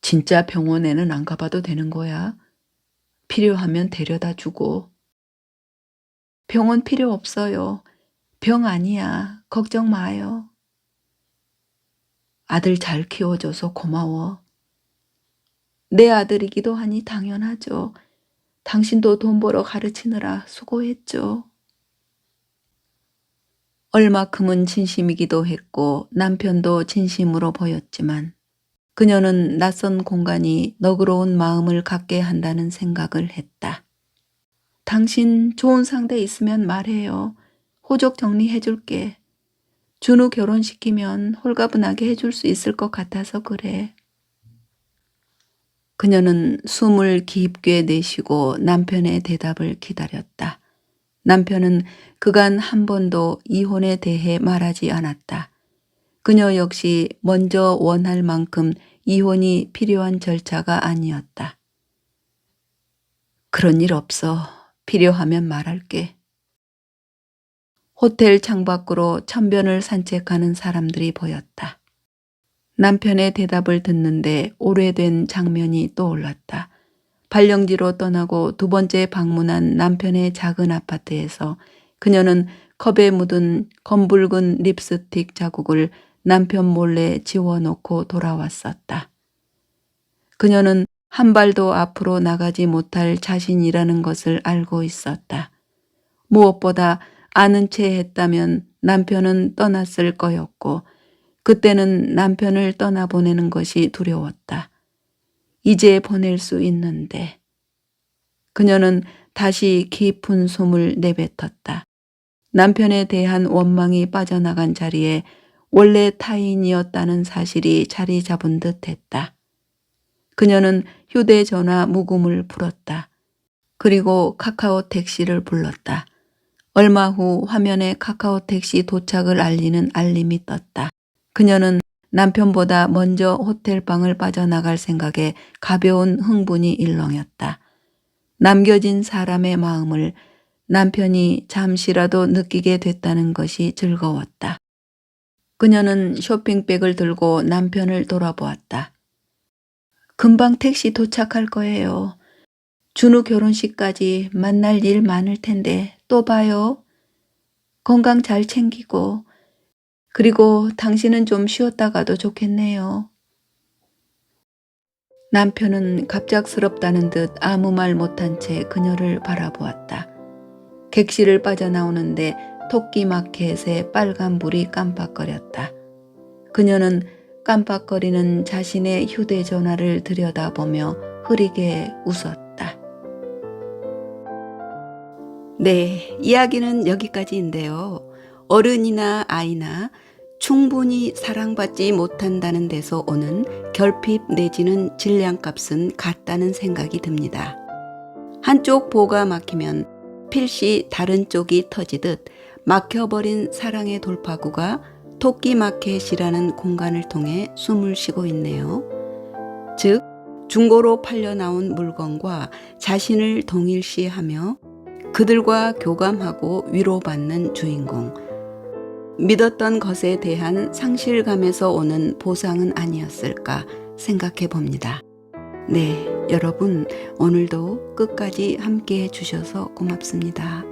진짜 병원에는 안 가봐도 되는 거야? 필요하면 데려다 주고. 병원 필요 없어요. 병 아니야. 걱정 마요. 아들 잘 키워줘서 고마워. 내 아들이기도 하니 당연하죠. 당신도 돈 벌어 가르치느라 수고했죠. 얼마큼은 진심이기도 했고 남편도 진심으로 보였지만 그녀는 낯선 공간이 너그러운 마음을 갖게 한다는 생각을 했다. 당신 좋은 상대 있으면 말해요. 호적 정리해줄게. 준우 결혼시키면 홀가분하게 해줄 수 있을 것 같아서 그래. 그녀는 숨을 깊게 내쉬고 남편의 대답을 기다렸다. 남편은 그간 한 번도 이혼에 대해 말하지 않았다. 그녀 역시 먼저 원할 만큼 이혼이 필요한 절차가 아니었다. 그런 일 없어. 필요하면 말할게. 호텔 창밖으로 천변을 산책하는 사람들이 보였다. 남편의 대답을 듣는데 오래된 장면이 떠올랐다. 발령지로 떠나고 두 번째 방문한 남편의 작은 아파트에서 그녀는 컵에 묻은 검붉은 립스틱 자국을 남편 몰래 지워놓고 돌아왔었다. 그녀는 한 발도 앞으로 나가지 못할 자신이라는 것을 알고 있었다. 무엇보다 아는 채 했다면 남편은 떠났을 거였고 그때는 남편을 떠나보내는 것이 두려웠다. 이제 보낼 수 있는데. 그녀는 다시 깊은 숨을 내뱉었다. 남편에 대한 원망이 빠져나간 자리에 원래 타인이었다는 사실이 자리 잡은 듯 했다. 그녀는 휴대전화 무음을 풀었다. 그리고 카카오 택시를 불렀다. 얼마 후 화면에 카카오 택시 도착을 알리는 알림이 떴다. 그녀는 남편보다 먼저 호텔방을 빠져나갈 생각에 가벼운 흥분이 일렁였다. 남겨진 사람의 마음을 남편이 잠시라도 느끼게 됐다는 것이 즐거웠다. 그녀는 쇼핑백을 들고 남편을 돌아보았다. 금방 택시 도착할 거예요. 준우 결혼식까지 만날 일 많을 텐데 또 봐요. 건강 잘 챙기고. 그리고 당신은 좀 쉬었다 가도 좋겠네요. 남편은 갑작스럽다는 듯 아무 말 못한 채 그녀를 바라보았다. 객실을 빠져나오는데 토끼마켓의 빨간불이 깜빡거렸다. 그녀는 깜빡거리는 자신의 휴대전화를 들여다보며 흐리게 웃었다. 네, 이야기는 여기까지인데요. 어른이나 아이나 충분히 사랑받지 못한다는 데서 오는 결핍 내지는 질량값은 같다는 생각이 듭니다. 한쪽 보가 막히면 필시 다른 쪽이 터지듯 막혀버린 사랑의 돌파구가 토끼마켓이라는 공간을 통해 숨을 쉬고 있네요. 즉, 중고로 팔려 나온 물건과 자신을 동일시하며 그들과 교감하고 위로받는 주인공. 믿었던 것에 대한 상실감에서 오는 보상은 아니었을까 생각해 봅니다. 네, 여러분, 오늘도 끝까지 함께 해주셔서 고맙습니다.